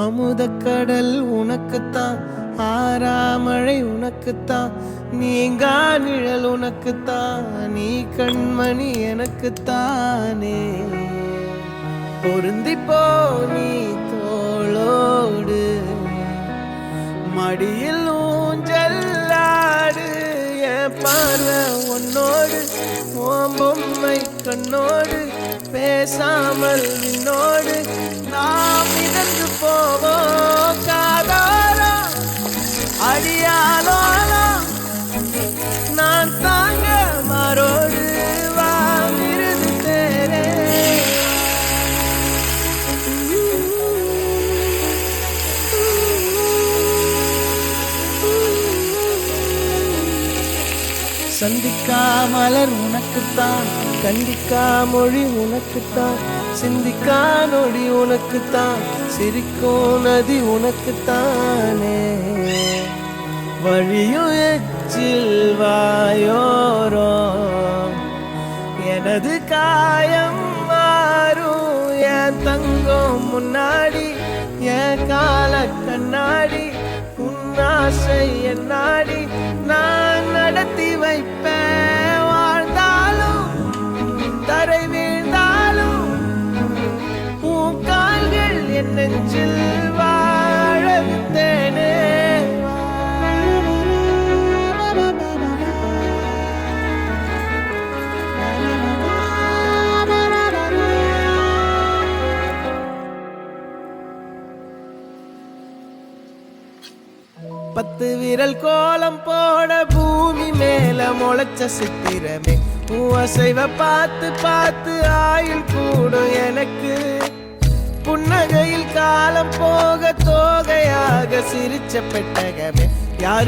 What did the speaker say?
அமுதக்கடல் உனக்குத்தான், ஆறாமழை உனக்குத்தான், நீங்கா நிழல் உனக்குத்தான், நீ கண்மணி எனக்குத்தானே. பொருந்திப்போ நீ தோளோடு, மடியில் ஊஞ்சல்லாடு, என் பார்வை உன்னோடு, உன் பொம்மை கண்ணோடு, பேசாமல் நின்னோடு நாம் மிதந்து போவோம் காதோரா அடியாலோலா. நான் தாங்க மாறோடு வா விருது தேரே. சந்திக்கா மலர் உனக்குத்தான், கண்டிக்கா மொழி உனக்குத்தான், சிந்திக்கா நொடி உனக்குத்தான், சிரிக்கும் நதி உனக்குத்தானே. வழியும் எச்சில் வாயோரோ எனது காயம் மாறும், என் தங்கம் முன்னாடி என் கால கண்ணாடி, உன்னாசை என்னாடி நான் நடத்தி வைப்பேன். வாழ்ந்தாலும் தரை வீழ்ந்தாலும் உன் கால்கள் என் நெஞ்சில் வாழ விட்டேனே. பத்து விரல் கோலம் போட பூமி மேல முளைச்ச சித்திரமே, அசைவ பார்த்து பார்த்து ஆயுள் கூடும் எனக்கு. புன்னகையில் காலம் போக தோகையாக சிரிச்ச பெட்டகமே, யாரு